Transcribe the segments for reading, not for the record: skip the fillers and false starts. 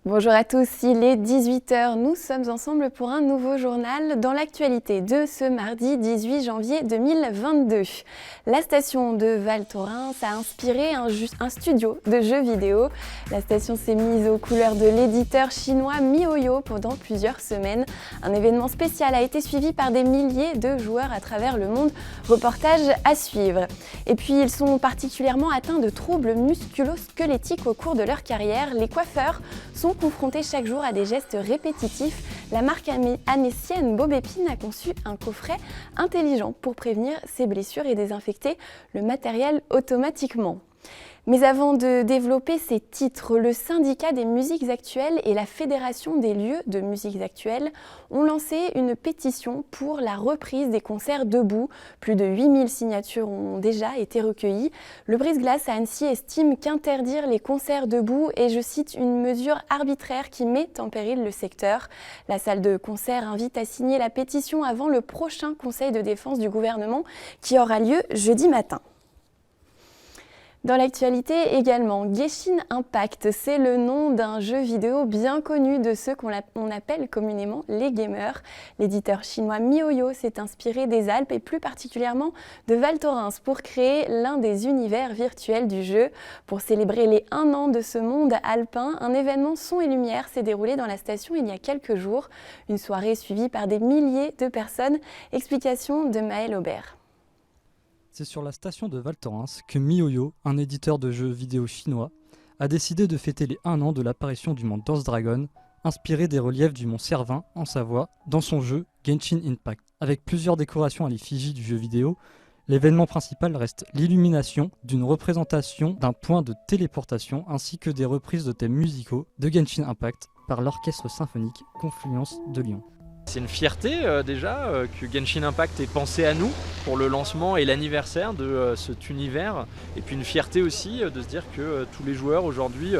Bonjour à tous, il est 18 h. Nous sommes ensemble pour un nouveau journal dans l'actualité de ce mardi 18 janvier 2022. La station de Val Thorens a inspiré un studio de jeux vidéo. La station s'est mise aux couleurs de l'éditeur chinois MiHoYo pendant plusieurs semaines. Un événement spécial a été suivi par des milliers de joueurs à travers le monde. Reportage à suivre. Et puis ils sont particulièrement atteints de troubles musculo-squelettiques au cours de leur carrière. Les coiffeurs sont confrontés chaque jour à des gestes répétitifs. La marque annécienne Bob Epine a conçu un coffret intelligent pour prévenir ces blessures et désinfecter le matériel automatiquement. Mais avant de développer ces titres, le syndicat des musiques actuelles et la fédération des lieux de musiques actuelles ont lancé une pétition pour la reprise des concerts debout. Plus de 8000 signatures ont déjà été recueillies. Le brise-glace à Annecy estime qu'interdire les concerts debout est, je cite, une mesure arbitraire qui met en péril le secteur. La salle de concert invite à signer la pétition avant le prochain conseil de défense du gouvernement qui aura lieu jeudi matin. Dans l'actualité également, Genshin Impact, c'est le nom d'un jeu vidéo bien connu de ceux qu'on appelle communément les gamers. L'éditeur chinois MiHoYo s'est inspiré des Alpes et plus particulièrement de Val Thorens pour créer l'un des univers virtuels du jeu. Pour célébrer les 1 an de ce monde alpin, un événement son et lumière s'est déroulé dans la station il y a quelques jours. Une soirée suivie par des milliers de personnes. Explication de Maël Aubert. C'est sur la station de Val Thorens que MiHoYo, un éditeur de jeux vidéo chinois, a décidé de fêter les 1 an de l'apparition du mont Danse Dragon, inspiré des reliefs du mont Cervin en Savoie, dans son jeu Genshin Impact. Avec plusieurs décorations à l'effigie du jeu vidéo, l'événement principal reste l'illumination d'une représentation d'un point de téléportation ainsi que des reprises de thèmes musicaux de Genshin Impact par l'orchestre symphonique Confluence de Lyon. C'est une fierté déjà que Genshin Impact ait pensé à nous pour le lancement et l'anniversaire de cet univers. Et puis une fierté aussi de se dire que tous les joueurs aujourd'hui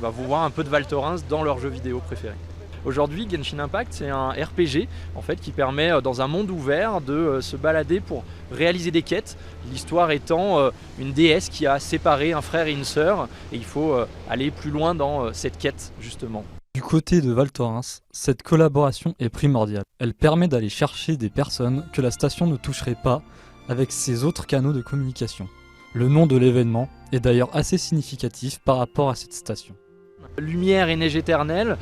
vont voir un peu de Val Thorens dans leur jeu vidéo préféré. Aujourd'hui, Genshin Impact, c'est un RPG en fait, qui permet dans un monde ouvert de se balader pour réaliser des quêtes. L'histoire étant une déesse qui a séparé un frère et une sœur et il faut aller plus loin dans cette quête justement. Du côté de Val Thorens, cette collaboration est primordiale. Elle permet d'aller chercher des personnes que la station ne toucherait pas avec ses autres canaux de communication. Le nom de l'événement est d'ailleurs assez significatif par rapport à cette station. Lumière et neige éternelle,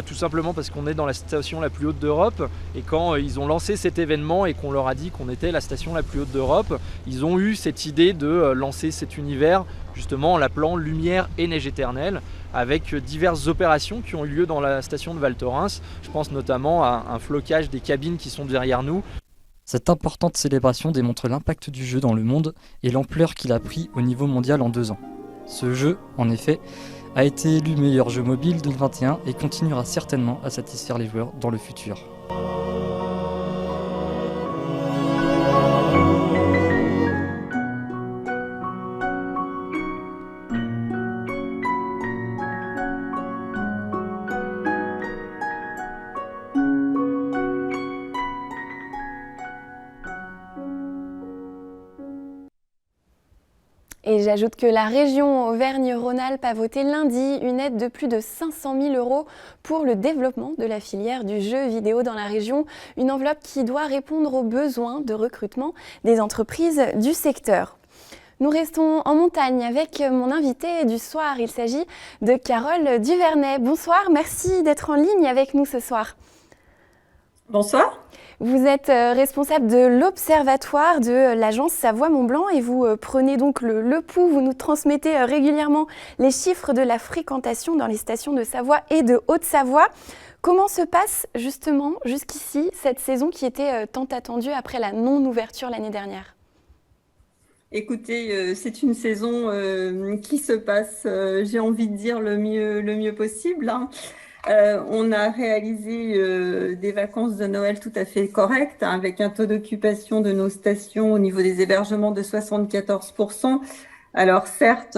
tout simplement parce qu'on est dans la station la plus haute d'Europe et quand ils ont lancé cet événement et qu'on leur a dit qu'on était la station la plus haute d'Europe, ils ont eu cette idée de lancer cet univers justement en l'appelant Lumière et neige éternelle avec diverses opérations qui ont eu lieu dans la station de Val Thorens. Je pense notamment à un flocage des cabines qui sont derrière nous. Cette importante célébration démontre l'impact du jeu dans le monde et l'ampleur qu'il a pris au niveau mondial en 2 ans. Ce jeu, en effet, a été élu meilleur jeu mobile 2021 et continuera certainement à satisfaire les joueurs dans le futur. Et j'ajoute que la région Auvergne-Rhône-Alpes a voté lundi une aide de plus de 500 000 € pour le développement de la filière du jeu vidéo dans la région. Une enveloppe qui doit répondre aux besoins de recrutement des entreprises du secteur. Nous restons en montagne avec mon invité du soir. Il s'agit de Carole Duvernay. Bonsoir, merci d'être en ligne avec nous ce soir. Bonsoir. Vous êtes responsable de l'Observatoire de l'agence Savoie-Mont-Blanc et vous prenez donc le pouls, vous nous transmettez régulièrement les chiffres de la fréquentation dans les stations de Savoie et de Haute-Savoie. Comment se passe justement jusqu'ici cette saison qui était tant attendue après la non-ouverture l'année dernière ? Écoutez, c'est une saison qui se passe, j'ai envie de dire, le mieux possible, hein. On a réalisé des vacances de Noël tout à fait correctes, hein, avec un taux d'occupation de nos stations au niveau des hébergements de 74%. Alors certes,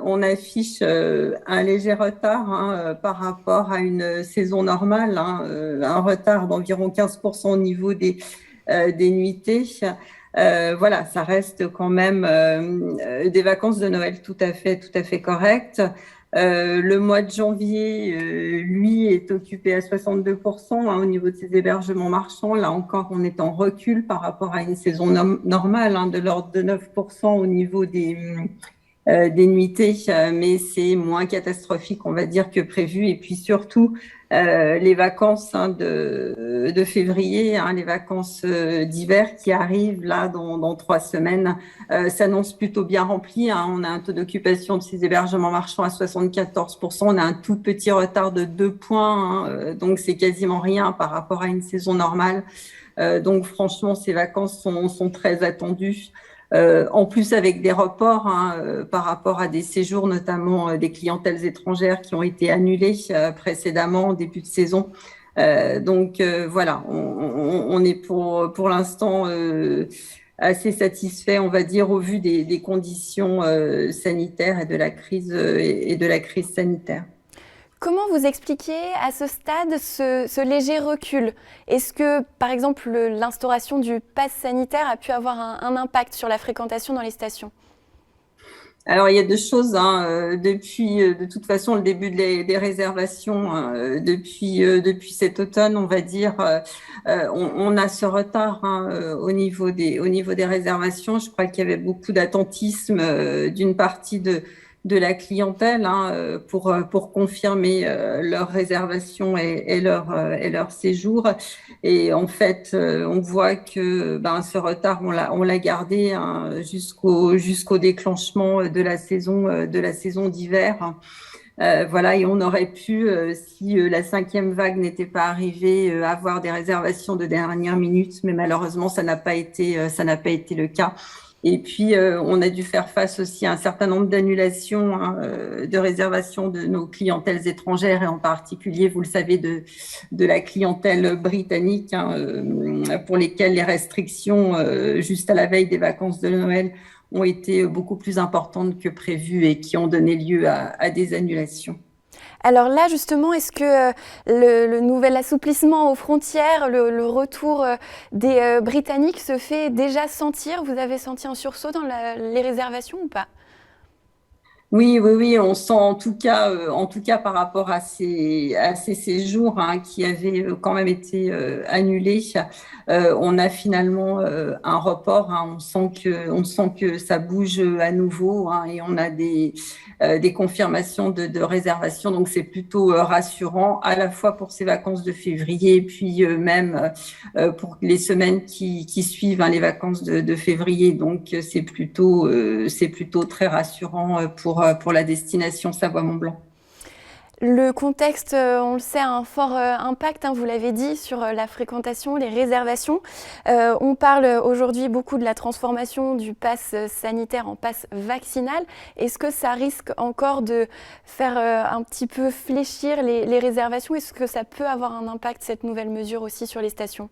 on affiche un léger retard par rapport à une saison normale, un retard d'environ 15% au niveau des nuitées. Voilà, ça reste quand même des vacances de Noël tout à fait correctes. Le mois de janvier, lui, est occupé à 62% au niveau de ses hébergements marchands. Là encore, on est en recul par rapport à une saison normale de l'ordre de 9% au niveau des nuitées, mais c'est moins catastrophique, on va dire, que prévu. Et puis surtout, les vacances de février, les vacances d'hiver qui arrivent là dans 3 semaines, s'annoncent plutôt bien remplies. On a un taux d'occupation de ces hébergements marchands à 74%. On a un tout petit retard de 2 points, donc c'est quasiment rien par rapport à une saison normale. Donc franchement, ces vacances sont très attendues. En plus avec des reports par rapport à des séjours, notamment des clientèles étrangères qui ont été annulées précédemment au début de saison. Donc voilà, on est pour l'instant assez satisfait, on va dire, au vu des conditions sanitaires et de la crise sanitaire. Comment vous expliquez à ce stade ce léger recul? Est-ce que, par exemple, l'instauration du pass sanitaire a pu avoir un impact sur la fréquentation dans les stations? Alors, il y a 2 choses. Depuis, de toute façon, le début des réservations, depuis cet automne, on va dire, on a ce retard au niveau des réservations. Je crois qu'il y avait beaucoup d'attentisme d'une partie de la clientèle pour confirmer leur réservation et leur séjour. Et en fait, on voit que ce retard, on l'a gardé jusqu'au déclenchement de la saison d'hiver. Voilà, et on aurait pu, si la 5e vague n'était pas arrivée, avoir des réservations de dernière minute, mais malheureusement, ça n'a pas été le cas. Et puis, on a dû faire face aussi à un certain nombre d'annulations de réservations de nos clientèles étrangères et en particulier, vous le savez, de la clientèle britannique pour lesquelles les restrictions juste à la veille des vacances de Noël ont été beaucoup plus importantes que prévues et qui ont donné lieu à des annulations. Alors là, justement, est-ce que le nouvel assouplissement aux frontières, le retour des Britanniques se fait déjà sentir? Vous avez senti un sursaut dans les réservations ou pas? Oui, on sent en tout cas par rapport à ces séjours qui avaient quand même été annulés, on a finalement un report. On sent que ça bouge à nouveau et on a des confirmations de réservation. Donc c'est plutôt rassurant à la fois pour ces vacances de février et puis même pour les semaines qui suivent les vacances de février. Donc c'est plutôt très rassurant pour la destination Savoie-Mont-Blanc. Le contexte, on le sait, a un fort impact, vous l'avez dit, sur la fréquentation, les réservations. On parle aujourd'hui beaucoup de la transformation du pass sanitaire en pass vaccinal. Est-ce que ça risque encore de faire un petit peu fléchir les réservations? Est-ce que ça peut avoir un impact, cette nouvelle mesure aussi, sur les stations?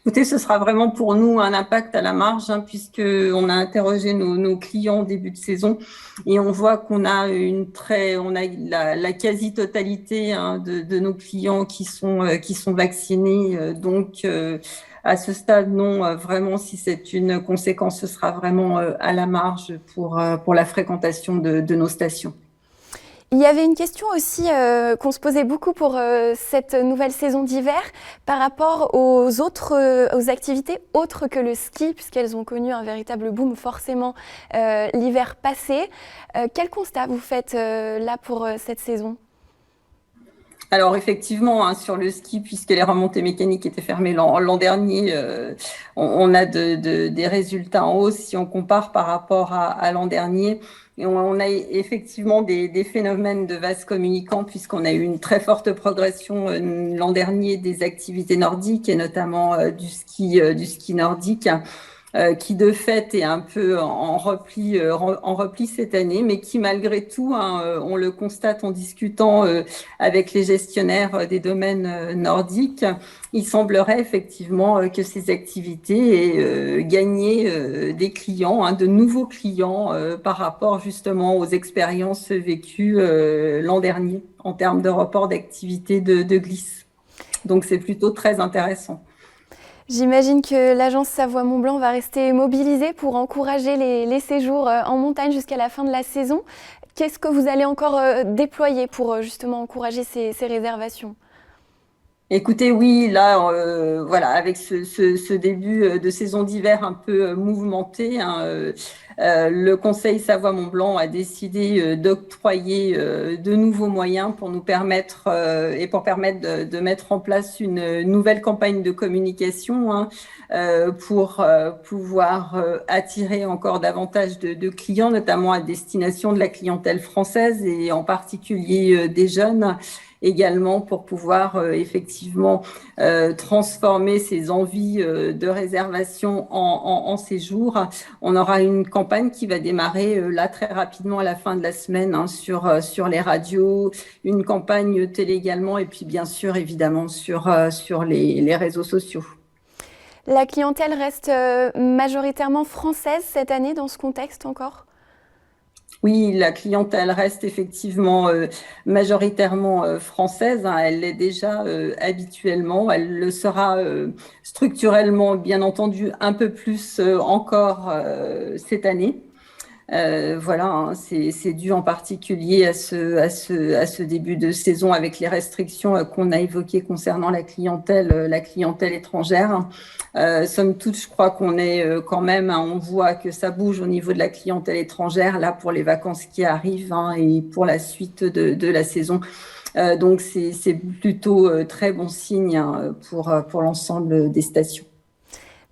Écoutez, ce sera vraiment pour nous un impact à la marge, puisqu'on a interrogé nos clients au début de saison et on voit qu'on a la quasi-totalité de nos clients qui sont vaccinés. Donc, à ce stade, non, vraiment, si c'est une conséquence, ce sera vraiment à la marge pour la fréquentation de nos stations. Il y avait une question aussi qu'on se posait beaucoup pour cette nouvelle saison d'hiver par rapport aux activités autres que le ski, puisqu'elles ont connu un véritable boom forcément l'hiver passé. Quel constat vous faites là pour cette saison ? Alors effectivement, sur le ski, puisque les remontées mécaniques étaient fermées l'an dernier, on a des résultats en hausse si on compare par rapport à l'an dernier. Et on a effectivement des phénomènes de vases communicants puisqu'on a eu une très forte progression l'an dernier des activités nordiques et notamment du ski nordique. Qui de fait est un peu en repli cette année, mais qui malgré tout, on le constate en discutant avec les gestionnaires des domaines nordiques, il semblerait effectivement que ces activités aient gagné des clients, de nouveaux clients par rapport justement aux expériences vécues l'an dernier en termes de report d'activité de glisse. Donc c'est plutôt très intéressant. J'imagine que l'agence Savoie-Mont-Blanc va rester mobilisée pour encourager les séjours en montagne jusqu'à la fin de la saison. Qu'est-ce que vous allez encore déployer pour justement encourager ces réservations ? Écoutez, oui, là, voilà, avec ce début de saison d'hiver un peu mouvementé, hein, le Conseil Savoie-Mont-Blanc a décidé d'octroyer de nouveaux moyens pour nous permettre et pour permettre de mettre en place une nouvelle campagne de communication, hein, pour pouvoir attirer encore davantage de clients, notamment à destination de la clientèle française et en particulier des jeunes. Également pour pouvoir effectivement transformer ces envies de réservation en séjour. On aura une campagne qui va démarrer là très rapidement à la fin de la semaine, hein, sur les radios, une campagne télé également et puis bien sûr évidemment sur les réseaux sociaux. La clientèle reste majoritairement française cette année dans ce contexte encore ? Oui, la clientèle reste effectivement majoritairement française, hein, elle l'est déjà habituellement, elle le sera structurellement, bien entendu, un peu plus encore cette année. Voilà, hein, c'est dû en particulier à ce début de saison avec les restrictions qu'on a évoquées concernant la clientèle étrangère. Somme toute, je crois qu'on est quand même, hein, on voit que ça bouge au niveau de la clientèle étrangère là pour les vacances qui arrivent, hein, et pour la suite de la saison. Donc c'est plutôt très bon signe, hein, pour l'ensemble des stations.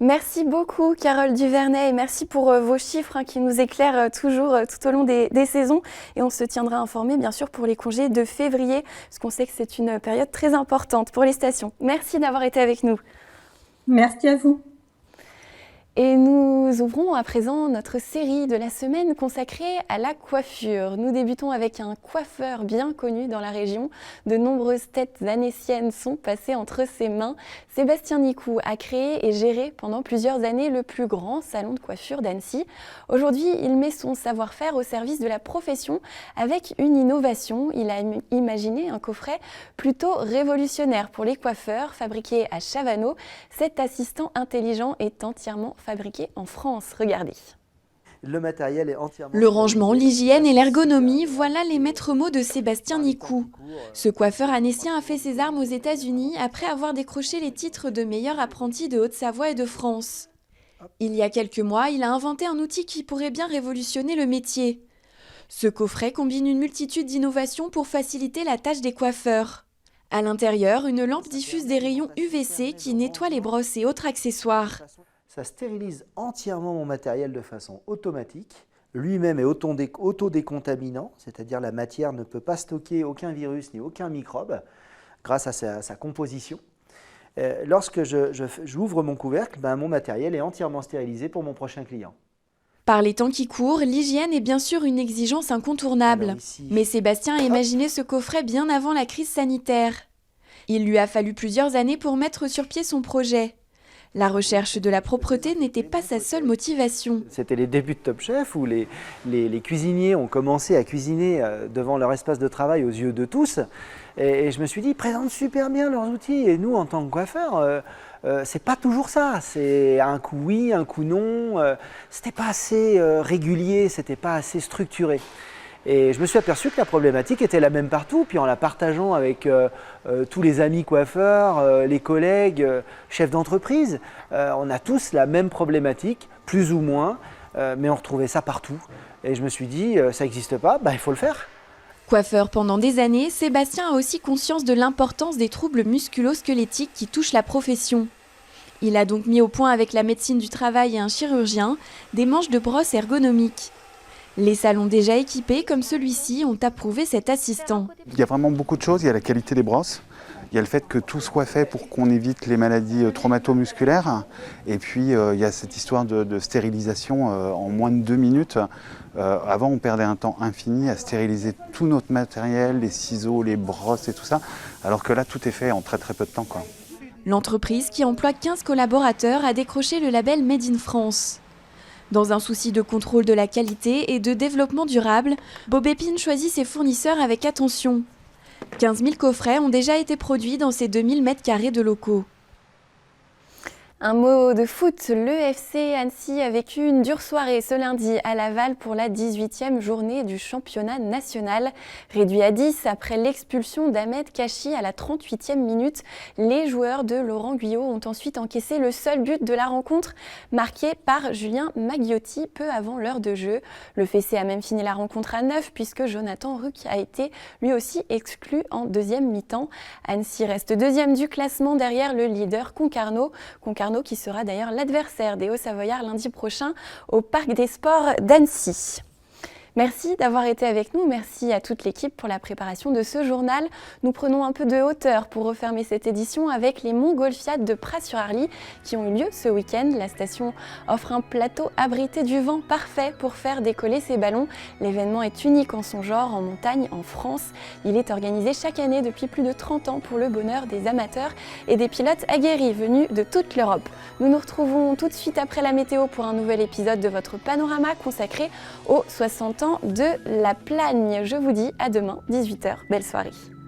Merci beaucoup Carole Duvernay et merci pour vos chiffres, hein, qui nous éclairent toujours tout au long des saisons, et on se tiendra informé bien sûr pour les congés de février parce qu'on sait que c'est une période très importante pour les stations. Merci d'avoir été avec nous. Merci à vous. Et nous ouvrons à présent notre série de la semaine consacrée à la coiffure. Nous débutons avec un coiffeur bien connu dans la région. De nombreuses têtes annéciennes sont passées entre ses mains. Sébastien Nicou a créé et géré pendant plusieurs années le plus grand salon de coiffure d'Annecy. Aujourd'hui, il met son savoir-faire au service de la profession avec une innovation. Il a imaginé un coffret plutôt révolutionnaire pour les coiffeurs, fabriqué à Chavannes. Cet assistant intelligent est entièrement fabriqué en France. Regardez. Le matériel est entièrement... Le rangement, l'hygiène et l'ergonomie, voilà les maîtres mots de Sébastien Nicou. Ce coiffeur annécien a fait ses armes aux États-Unis après avoir décroché les titres de meilleur apprenti de Haute-Savoie et de France. Il y a quelques mois, il a inventé un outil qui pourrait bien révolutionner le métier. Ce coffret combine une multitude d'innovations pour faciliter la tâche des coiffeurs. À l'intérieur, une lampe diffuse des rayons UVC qui nettoient les brosses et autres accessoires. Ça stérilise entièrement mon matériel de façon automatique. Lui-même est autodécontaminant, c'est-à-dire la matière ne peut pas stocker aucun virus ni aucun microbe grâce à sa composition. Lorsque j'ouvre mon couvercle, mon matériel est entièrement stérilisé pour mon prochain client. Par les temps qui courent, l'hygiène est bien sûr une exigence incontournable. Mais Sébastien a imaginé ce coffret bien avant la crise sanitaire. Il lui a fallu plusieurs années pour mettre sur pied son projet. La recherche de la propreté n'était pas sa seule motivation. C'était les débuts de Top Chef où les cuisiniers ont commencé à cuisiner devant leur espace de travail aux yeux de tous. Et je me suis dit, ils présentent super bien leurs outils. Et nous, en tant que coiffeurs, c'est pas toujours ça. C'est un coup oui, un coup non. C'était pas assez régulier, c'était pas assez structuré. Et je me suis aperçu que la problématique était la même partout, puis en la partageant avec tous les amis coiffeurs, les collègues, chefs d'entreprise, on a tous la même problématique, plus ou moins, mais on retrouvait ça partout. Et je me suis dit, ça n'existe pas, il faut le faire. Coiffeur pendant des années, Sébastien a aussi conscience de l'importance des troubles musculo-squelettiques qui touchent la profession. Il a donc mis au point avec la médecine du travail et un chirurgien des manches de brosse ergonomiques. Les salons déjà équipés comme celui-ci ont approuvé cet assistant. Il y a vraiment beaucoup de choses, il y a la qualité des brosses, il y a le fait que tout soit fait pour qu'on évite les maladies traumatomusculaires, et puis il y a cette histoire de stérilisation en moins de 2 minutes. Avant on perdait un temps infini à stériliser tout notre matériel, les ciseaux, les brosses et tout ça, alors que là tout est fait en très très peu de temps, quoi. L'entreprise, qui emploie 15 collaborateurs, a décroché le label Made in France. Dans un souci de contrôle de la qualité et de développement durable, Bob Épine choisit ses fournisseurs avec attention. 15 000 coffrets ont déjà été produits dans ces 2000 m² de locaux. Un mot de foot, le FC Annecy a vécu une dure soirée ce lundi à Laval pour la 18e journée du championnat national. Réduit à 10 après l'expulsion d'Ahmed Kachi à la 38e minute, les joueurs de Laurent Guyot ont ensuite encaissé le seul but de la rencontre, marqué par Julien Maggiotti peu avant l'heure de jeu. Le FC a même fini la rencontre à 9 puisque Jonathan Ruck a été lui aussi exclu en deuxième mi-temps. Annecy reste deuxième du classement derrière le leader Concarneau qui sera d'ailleurs l'adversaire des Hauts-Savoyards lundi prochain au Parc des Sports d'Annecy. Merci d'avoir été avec nous, merci à toute l'équipe pour la préparation de ce journal. Nous prenons un peu de hauteur pour refermer cette édition avec les Montgolfiades de Pras-sur-Arly qui ont eu lieu ce week-end. La station offre un plateau abrité du vent parfait pour faire décoller ses ballons. L'événement est unique en son genre en montagne en France. Il est organisé chaque année depuis plus de 30 ans pour le bonheur des amateurs et des pilotes aguerris venus de toute l'Europe. Nous nous retrouvons tout de suite après la météo pour un nouvel épisode de votre panorama consacré aux 60 ans de la Plagne. Je vous dis à demain, 18h. Belle soirée.